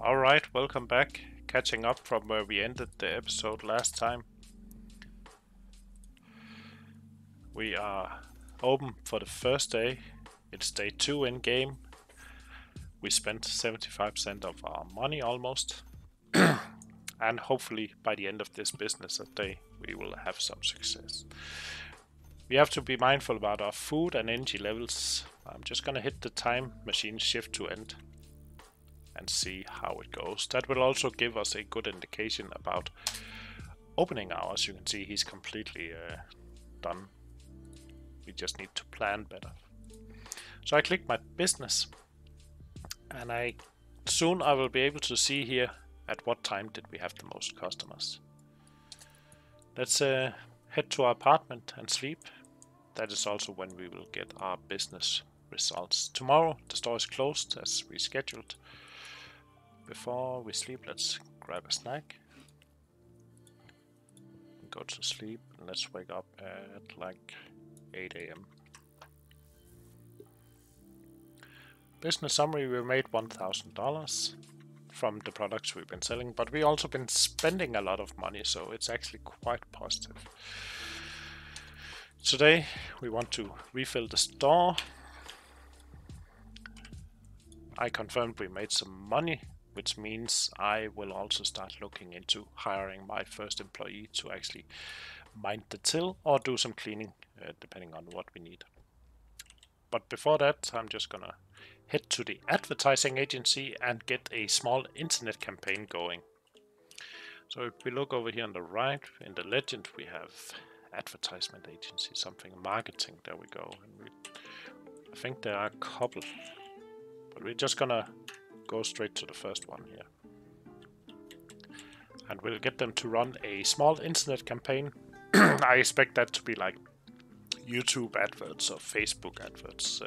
Alright, welcome back. Catching up from where we ended the episode last time. We are open for the first day. It's day 2 in game. We spent 75% of our money almost. And hopefully by the end of this business day we will have some success. We have to be mindful about our food and energy levels. I'm just gonna hit the time machine shift to end and see how it goes. That will also give us a good indication about opening hours. You can see he's completely done. We just need to plan better. So I click my business, and soon I will be able to see here at what time did we have the most customers. Let's head to our apartment and sleep. That is also when we will get our business results. Tomorrow the store is closed as we scheduled. Before we sleep, let's grab a snack, go to sleep, and let's wake up at like 8 AM. Business summary: we made $1,000 from the products we've been selling, but we also been spending a lot of money, so it's actually quite positive. Today we want to refill the store. I confirmed we made some money, which means I will also start looking into hiring my first employee to actually mind the till or do some cleaning, depending on what we need. But before that, I'm just gonna head to the advertising agency and get a small internet campaign going. So if we look over here on the right, in the legend we have advertisement agency, something marketing, there we go. And I think there are a couple, but we're just gonna go straight to the first one here. And we'll get them to run a small internet campaign. I expect that to be like YouTube adverts or Facebook adverts.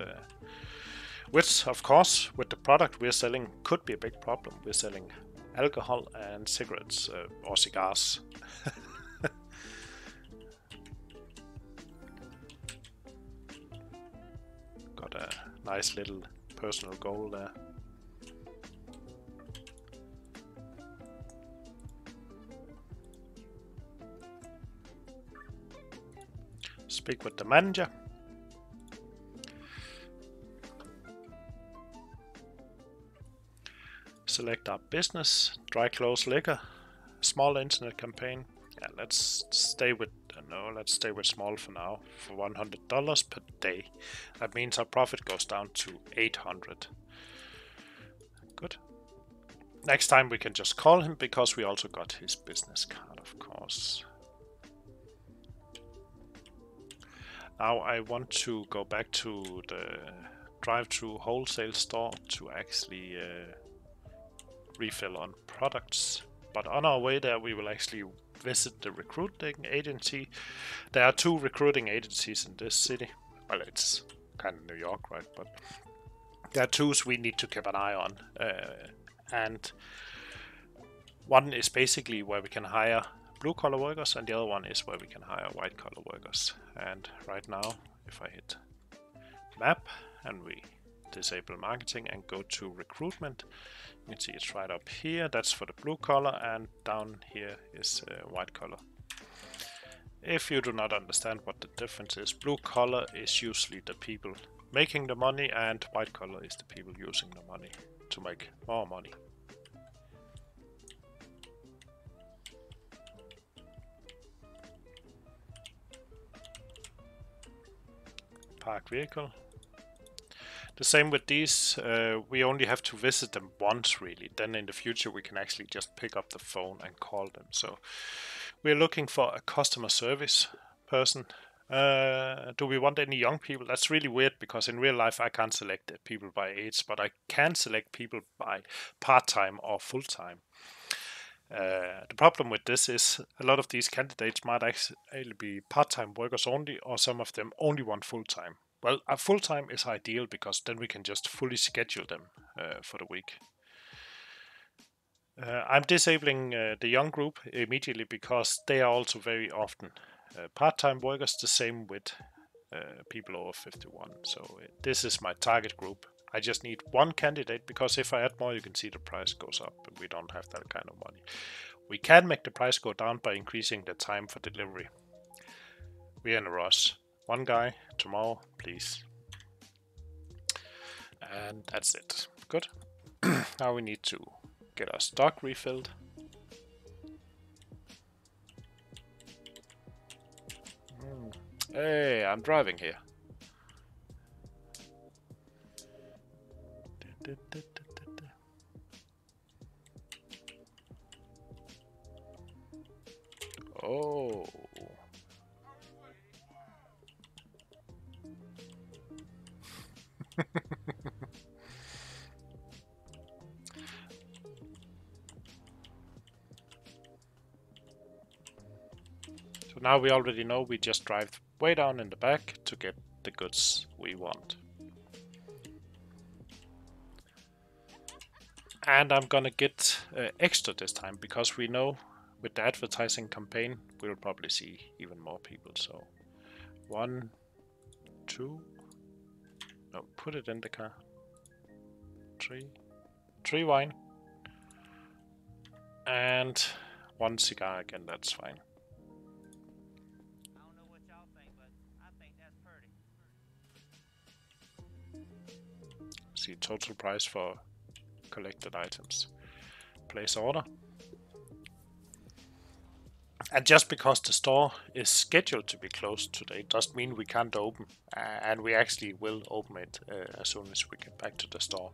Which, of course, with the product we're selling could be a big problem. We're selling alcohol and cigarettes, or cigars. Got a nice little personal goal there. Speak with the manager. Select our business, dry close liquor, small internet campaign. Yeah, let's stay with small for now, for $100 per day. That means our profit goes down to 800. Good. Next time we can just call him because we also got his business card, of course. Now I want to go back to the drive-through wholesale store to actually refill on products. But on our way there we will actually visit the recruiting agency. There are 2 recruiting agencies in this city. Well, it's kind of New York, right? But there are 2 we need to keep an eye on. And one is basically where we can hire blue-collar workers, and the other one is where we can hire white-collar workers. And right now, if I hit map and we disable marketing and go to recruitment, you can see it's right up here. That's for the blue collar, and down here is white collar. If you do not understand what the difference is, blue collar is usually the people making the money, and white collar is the people using the money to make more money. Park vehicle. The same with these, we only have to visit them once really. Then in the future we can actually just pick up the phone and call them. So we're looking for a customer service person. Do we want any young people? That's really weird because in real life I can't select people by age, but I can select people by part-time or full-time. The problem with this is a lot of these candidates might actually be part-time workers only, or some of them only want full-time. Well, a full-time is ideal because then we can just fully schedule them for the week. I'm disabling the young group immediately because they are also very often part-time workers, the same with people over 51. So this is my target group. I just need one candidate, because if I add more, you can see the price goes up, and we don't have that kind of money. We can make the price go down by increasing the time for delivery. We're in a rush. One guy tomorrow, please. And that's it. Good. Now we need to get our stock refilled. Hey, I'm driving here. Oh. So now we already know we just drive way down in the back to get the goods we want. And I'm gonna get extra this time, because we know with the advertising campaign we'll probably see even more people. So 1, 2, no, put it in the car. 3 wine. And 1 cigar again, that's fine. I don't know what y'all think, but I think that's pretty. See total price for collected items. Place order. And just because the store is scheduled to be closed today doesn't mean we can't open. And we actually will open it as soon as we get back to the store.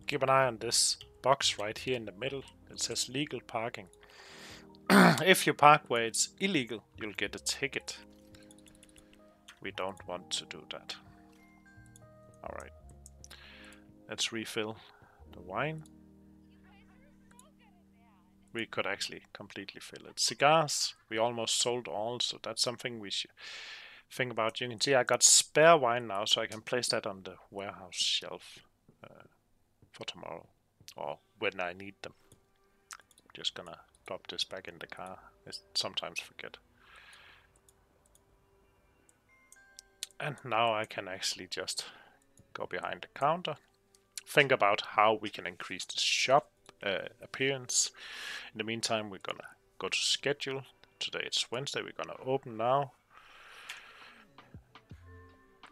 Keep an eye on this box right here in the middle. It says legal parking. If you park where it's illegal, you'll get a ticket. We don't want to do that. Alright. Let's refill the wine. We could actually completely fill it. Cigars, we almost sold all, so that's something we should think about. You can see I got spare wine now, so I can place that on the warehouse shelf for tomorrow, or when I need them. Just gonna drop this back in the car. I sometimes forget. And now I can actually just go behind the counter, think about how we can increase the shop appearance. In the meantime, we're gonna go to schedule. Today it's Wednesday, we're gonna open now.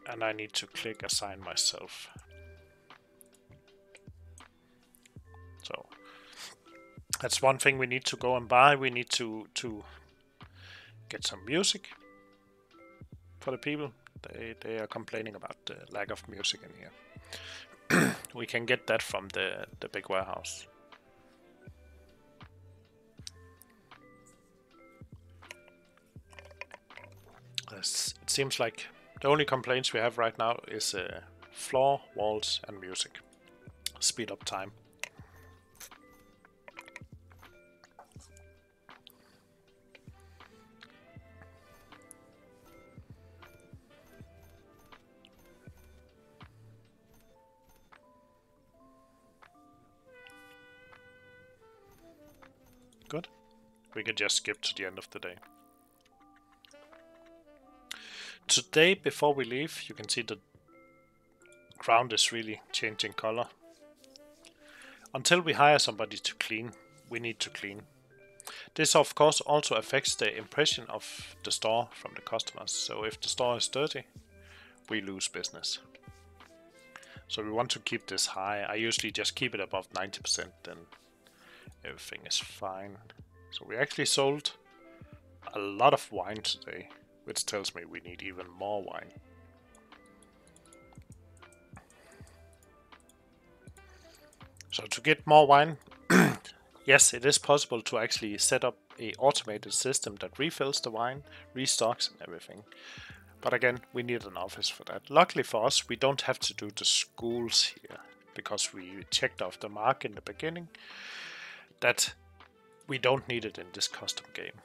And I need to click assign myself. So that's one thing we need to go and buy. We need to get some music for the people. They are complaining about the lack of music in here. We can get that from the big warehouse. It seems like the only complaints we have right now is floor, walls and music. Speed up time. Good. We can just skip to the end of the day. Today, before we leave, you can see the ground is really changing color. Until we hire somebody to clean, we need to clean. This of course also affects the impression of the store from the customers. So if the store is dirty, we lose business. So we want to keep this high. I usually just keep it above 90%, then everything is fine. So we actually sold a lot of wine today, which tells me we need even more wine. So to get more wine, yes, it is possible to actually set up an automated system that refills the wine, restocks and everything. But again, we need an office for that. Luckily for us, we don't have to do the schools here, because we checked off the mark in the beginning that we don't need it in this custom game.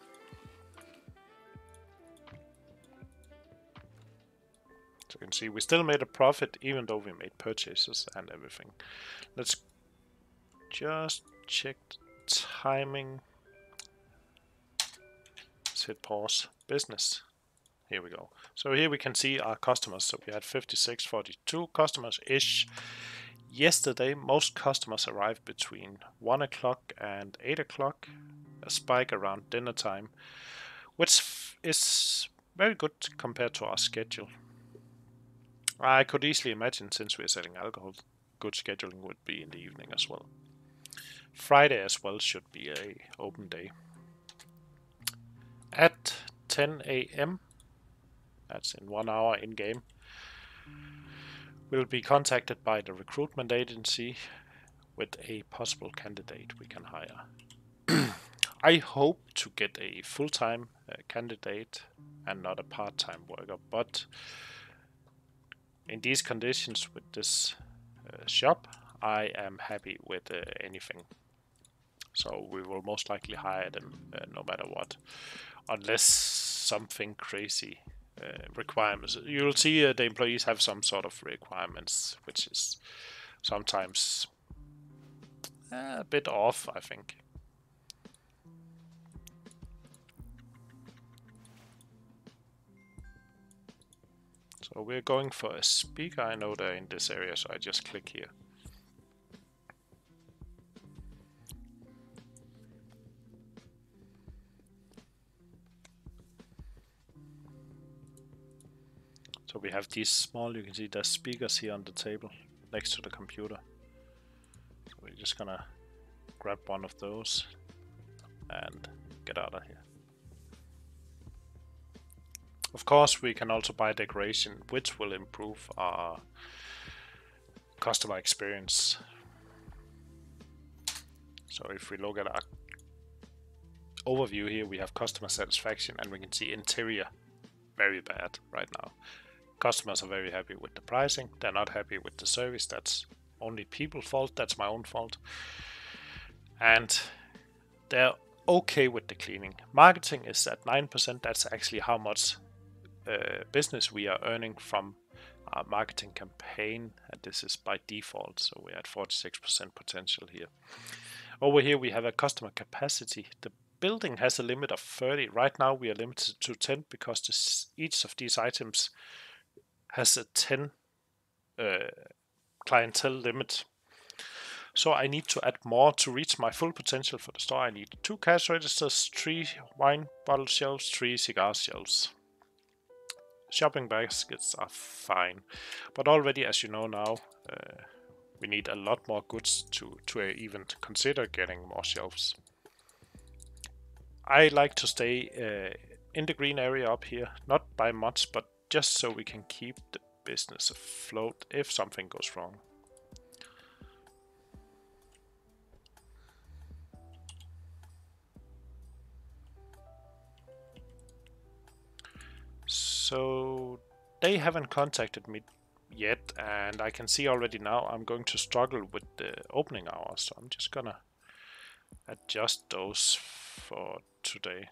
So you can see we still made a profit even though we made purchases and everything. Let's just check the timing. Let's hit pause. Business. Here we go. So here we can see our customers. So we had 5642 customers-ish. Yesterday, most customers arrived between 1 o'clock and 8 o'clock. A spike around dinner time, which is very good compared to our schedule. I could easily imagine, since we're selling alcohol, good scheduling would be in the evening as well. Friday as well should be a open day. At 10 a.m., that's in 1 hour in game, we'll be contacted by the recruitment agency with a possible candidate we can hire. I hope to get a full-time candidate and not a part-time worker, but in these conditions with this shop, I am happy with anything. So we will most likely hire them no matter what, unless something crazy requirements. You'll see the employees have some sort of requirements, which is sometimes a bit off, I think. So we're going for a speaker. I know they're in this area, so I just click here. So we have these small, you can see there's speakers here on the table next to the computer. So we're just gonna grab one of those and get out of here. Of course, we can also buy decoration, which will improve our customer experience. So if we look at our overview here, we have customer satisfaction, and we can see interior very bad right now. Customers are very happy with the pricing. They're not happy with the service. That's only people's fault. That's my own fault. And they're okay with the cleaning. Marketing is at 9%. That's actually how much business we are earning from our marketing campaign, and this is by default, so we're at 46% potential here. Over here we have a customer capacity. The building has a limit of 30. Right now we are limited to 10 because each of these items has a 10 clientele limit. So I need to add more to reach my full potential for the store. I need 2 cash registers, 3 wine bottle shelves, 3 cigar shelves. Shopping baskets are fine, but already, as you know now, we need a lot more goods to even consider getting more shelves. I like to stay in the green area up here, not by much, but just so we can keep the business afloat if something goes wrong. So they haven't contacted me yet, and I can see already now I'm going to struggle with the opening hours, so I'm just gonna adjust those for today.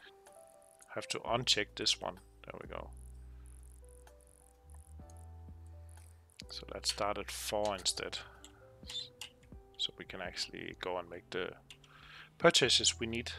Have to uncheck this one. There we go. So let's start at 4 instead, so we can actually go and make the purchases we need.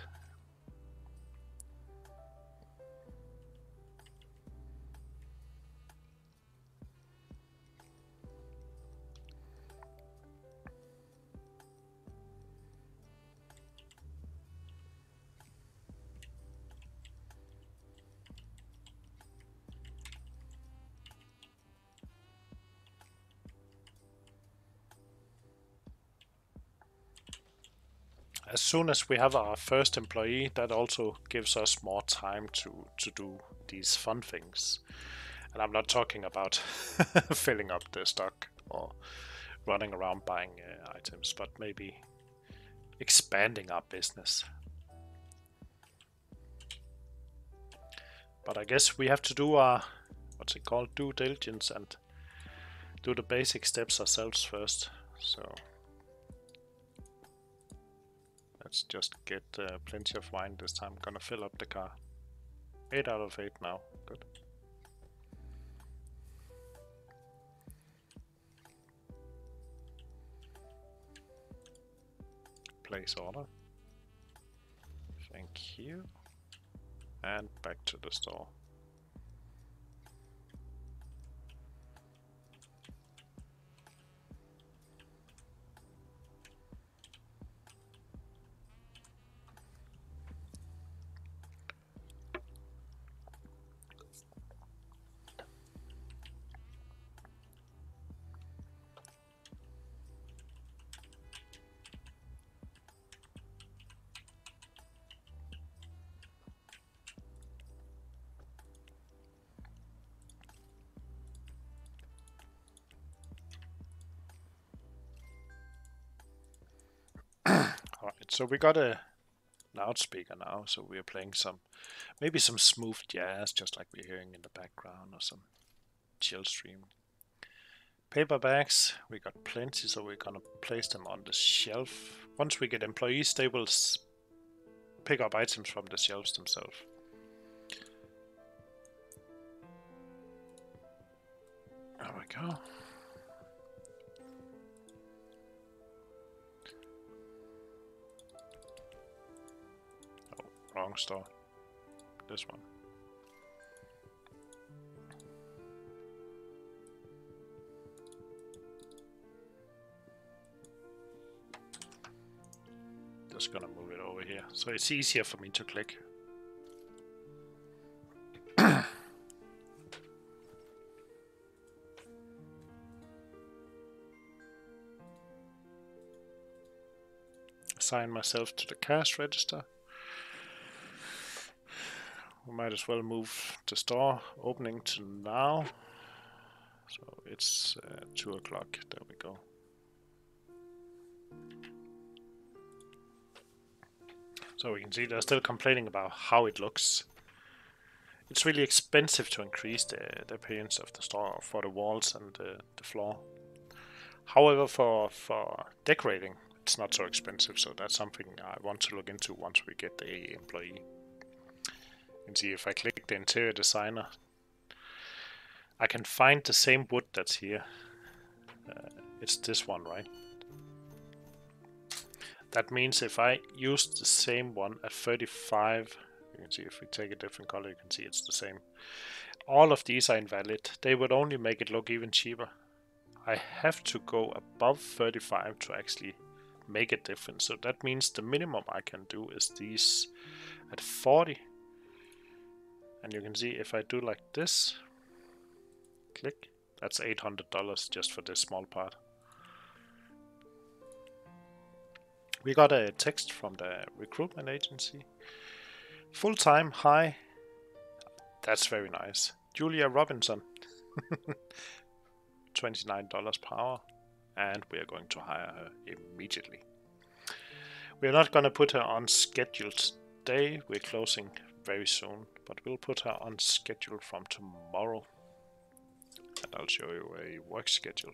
As soon as we have our first employee, that also gives us more time to do these fun things. And I'm not talking about filling up the stock or running around buying items, but maybe expanding our business. But I guess we have to do our what's it called, due diligence and do the basic steps ourselves first. So let's just get plenty of wine this time. Gonna fill up the car. 8 out of 8 now. Good. Place order. Thank you. And back to the store. Alright, so we got a loudspeaker now, so we are playing maybe some smooth jazz, just like we're hearing in the background, or some chill stream. Paper bags, we got plenty, so we're gonna place them on the shelf. Once we get employees, they will pick up items from the shelves themselves. There we go. Wrong store. This one. Just gonna move it over here, so it's easier for me to click. Assign myself to the cash register. We might as well move the store opening to now. So it's 2 o'clock. There we go. So we can see they're still complaining about how it looks. It's really expensive to increase the appearance of the store for the walls and the floor. However, for decorating, it's not so expensive. So that's something I want to look into once we get the employee. You can see if I click the interior designer, I can find the same wood that's here. It's this one, right? That means if I use the same one at 35, you can see if we take a different color, you can see it's the same. All of these are invalid. They would only make it look even cheaper. I have to go above 35 to actually make a difference. So that means the minimum I can do is these at 40. And you can see if I do like this, click, that's $800 just for this small part. We got a text from the recruitment agency. Full-time, hi. That's very nice. Julia Robinson. $29 per hour. And we are going to hire her immediately. We are not going to put her on schedule today. We're closing very soon. But we'll put her on schedule from tomorrow. And I'll show you a work schedule.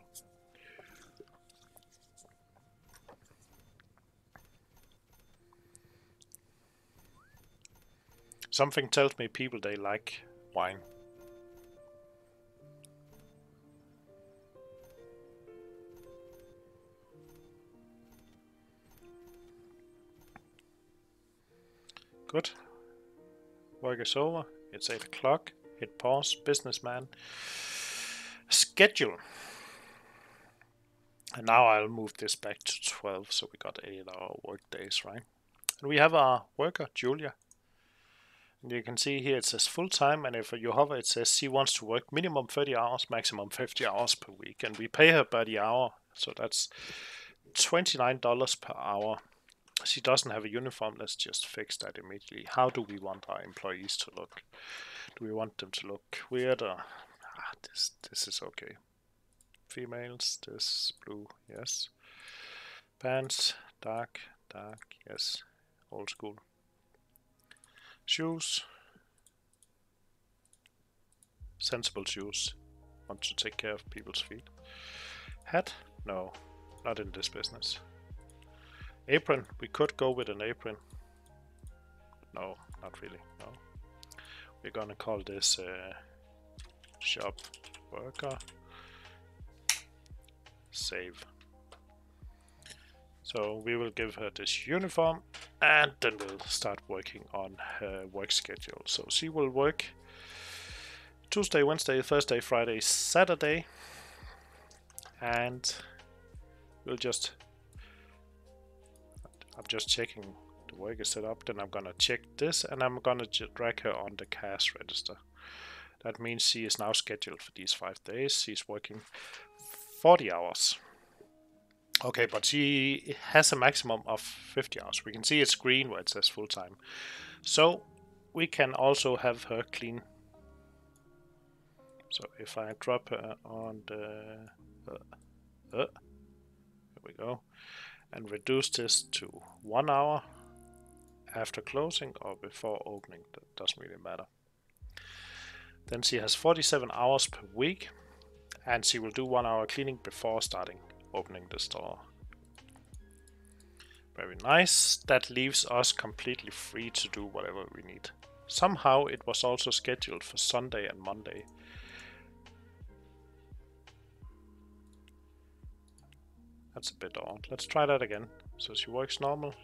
Something tells me people, they like wine. Good. Work is over. It's 8 o'clock. Hit pause. Businessman. Schedule. And now I'll move this back to 12, so we got 8-hour work days, right? And we have our worker, Julia. And you can see here it says full-time, and if you hover it says she wants to work minimum 30 hours, maximum 50 hours per week. And we pay her by the hour, so that's $29 per hour. She doesn't have a uniform. Let's just fix that immediately. How do we want our employees to look? Do we want them to look weird or... this is okay. Females, this blue, yes. Pants, dark, yes. Old school. Shoes. Sensible shoes. Want to take care of people's feet. Hat? No, not in this business. Apron? We could go with an apron. No, not really, no. We're gonna call this shop worker. Save. So we will give her this uniform and then we'll start working on her work schedule. So she will work Tuesday, Wednesday, Thursday, Friday, Saturday, and we'll just, I'm just checking the work is set up, then I'm gonna check this and I'm gonna drag her on the cash register. That means she is now scheduled for these 5 days. She's working 40 hours. Okay, but she has a maximum of 50 hours. We can see it's green where it says full time. So we can also have her clean. So if I drop her on the, here we go, and reduce this to 1 hour after closing or before opening, that doesn't really matter. Then she has 47 hours per week, and she will do 1 hour cleaning before starting opening the store. Very nice. That leaves us completely free to do whatever we need. Somehow it was also scheduled for Sunday and Monday. That's a bit odd. Let's try that again. So she works normal,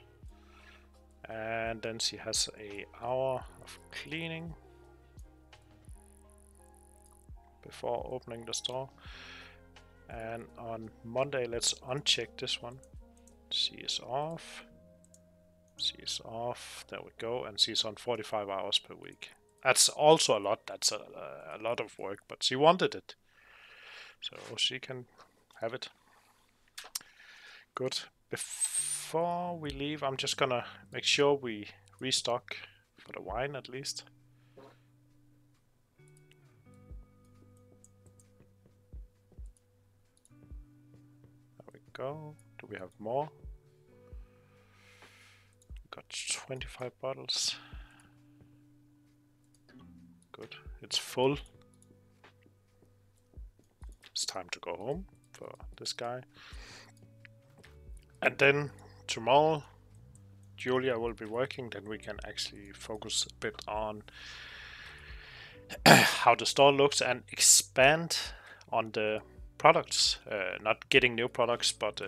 and then she has an hour of cleaning before opening the store. And on Monday, let's uncheck this one. She is off. She is off. There we go. And she's on 45 hours per week. That's also a lot. That's a lot of work, but she wanted it, so she can have it. Good. Before we leave, I'm just gonna make sure we restock for the wine at least. There we go. Do we have more? Got 25 bottles. Good. It's full. It's time to go home for this guy. And then tomorrow Julia will be working, then we can actually focus a bit on how the store looks and expand on the products. Not getting new products, but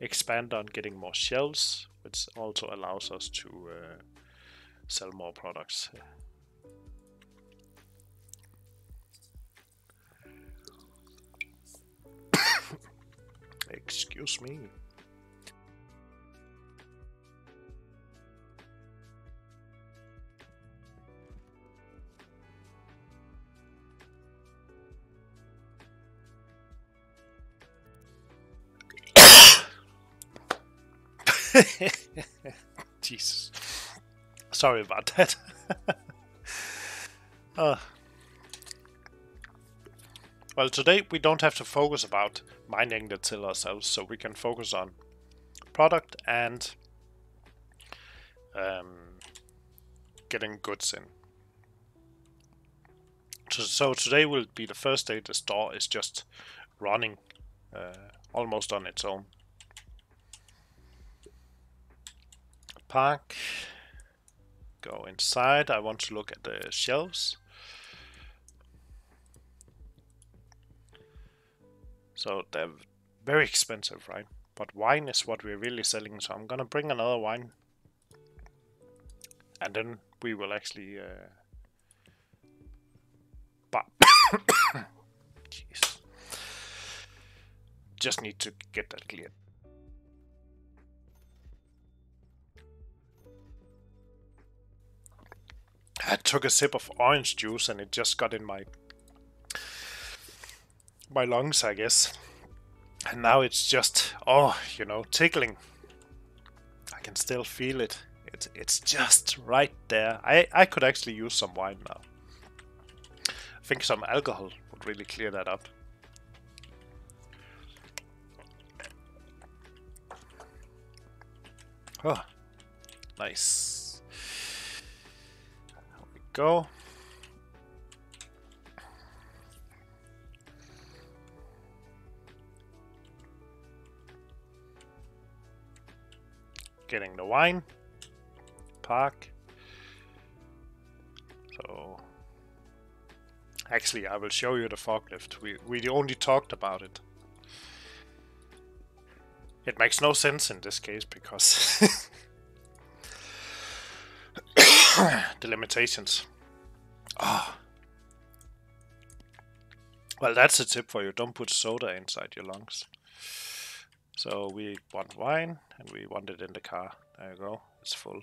expand on getting more shelves, which also allows us to sell more products. Excuse me. Jesus. Sorry about that. Well, today we don't have to focus about minding the till ourselves, so we can focus on product and getting goods in. So today will be the first day the store is just running almost on its own. Park. Go inside. I want to look at the shelves. So they're very expensive, right? But wine is what we're really selling, so I'm gonna bring another wine. And then we will actually jeez. Just need to get that cleared. I took a sip of orange juice and it just got in my lungs, I guess. And now it's just, oh, you know, tickling. I can still feel it. It's just right there. I could actually use some wine now. I think some alcohol would really clear that up. Oh, nice. There we go. getting the wine. Park. So actually I will show you the forklift. We only talked about it. It makes no sense in this case because the limitations. Ah. Well, that's a tip for you. Don't put soda inside your lungs. So we want wine and we want it in the car. There you go. It's full.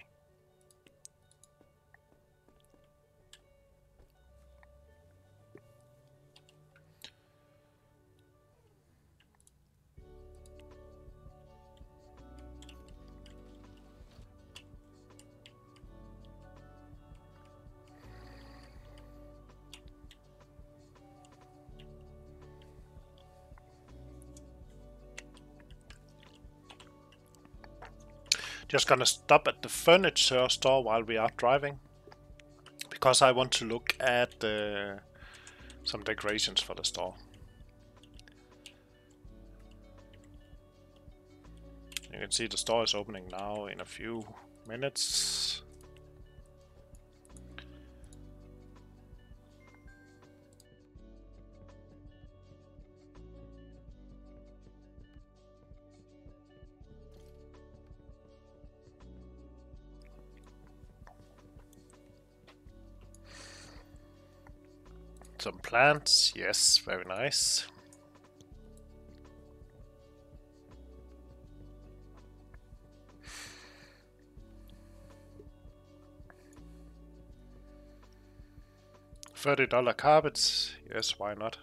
Just gonna stop at the furniture store while we are driving, because I want to look at some decorations for the store. You can see the store is opening now in a few minutes. Some plants, yes, very nice. $30 carpets, yes, why not?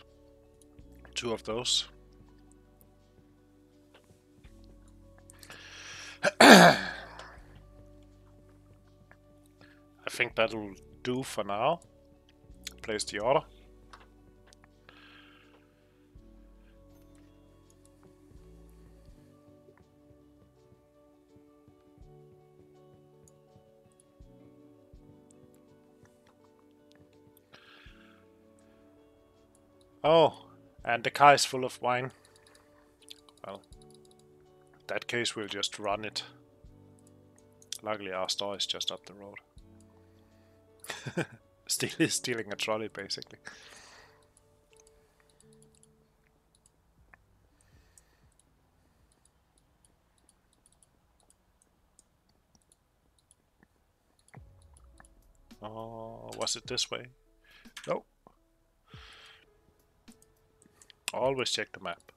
2 of those. I think that'll do for now. Place the order. Oh, and the car is full of wine. Well, in that case we'll just run it. Luckily our store is just up the road. Stealing a trolley basically. Oh, was it this way? No. Always check the map.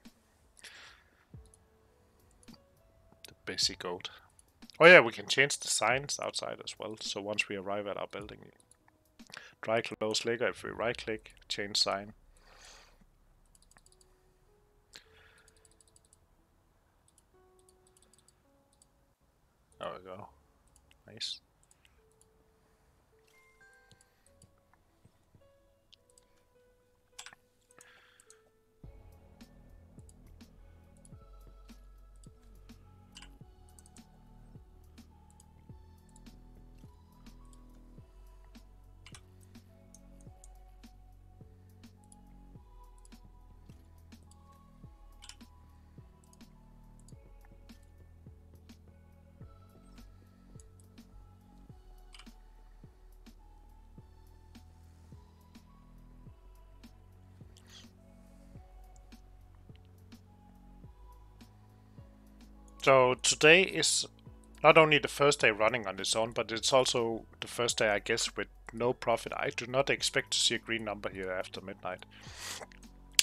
The busy goat. Oh yeah, we can change the signs outside as well. So once we arrive at our building, dry close liquor. If we right click, change sign. There we go. Nice. So today is not only the first day running on its own, but it's also the first day, I guess, with no profit. I do not expect to see a green number here after midnight.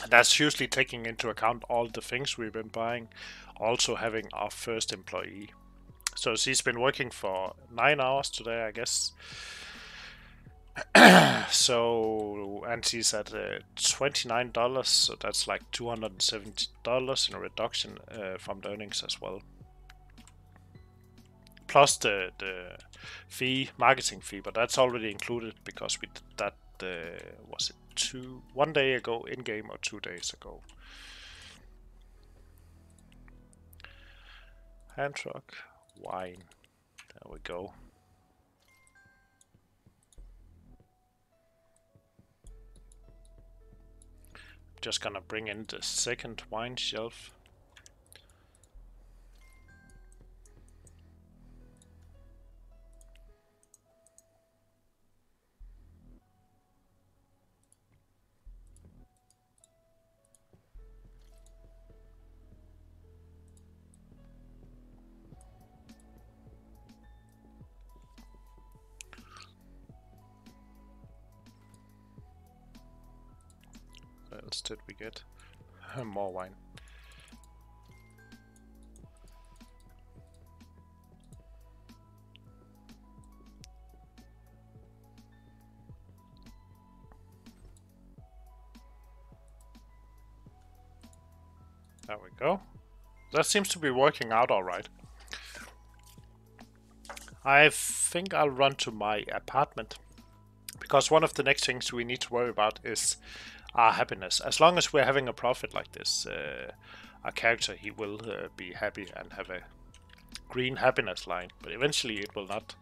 And that's usually taking into account all the things we've been buying, also having our first employee. So she's been working for 9 hours today, I guess. So, and she's at $29, so that's like $270 in a reduction from the earnings as well. Plus the fee, marketing fee, but that's already included because we did that, was it 1 day ago in game or 2 days ago? Hand truck, wine, there we go. Just gonna bring in the second wine shelf. wines did we get? More wine. There we go. That seems to be working out alright. I think I'll run to my apartment, because one of the next things we need to worry about is our happiness. As long as we're having a profit like this, our character, he will be happy and have a green happiness line, but eventually it will not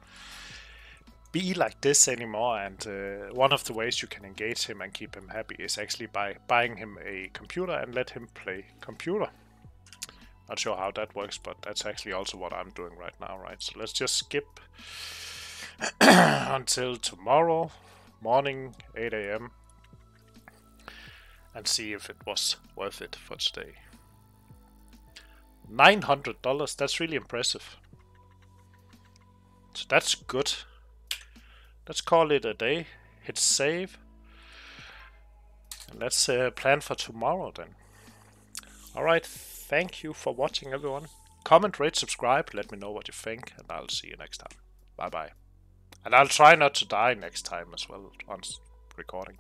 be like this anymore, and one of the ways you can engage him and keep him happy is actually by buying him a computer and let him play computer. Not sure how that works, but that's actually also what I'm doing right now, right? So let's just skip until tomorrow morning, 8 AM, and see if it was worth it for today. $900, that's really impressive. So that's good. Let's call it a day, hit save, and let's plan for tomorrow then. Alright, thank you for watching everyone. Comment, rate, subscribe, let me know what you think, and I'll see you next time. Bye bye. And I'll try not to die next time as well on recording.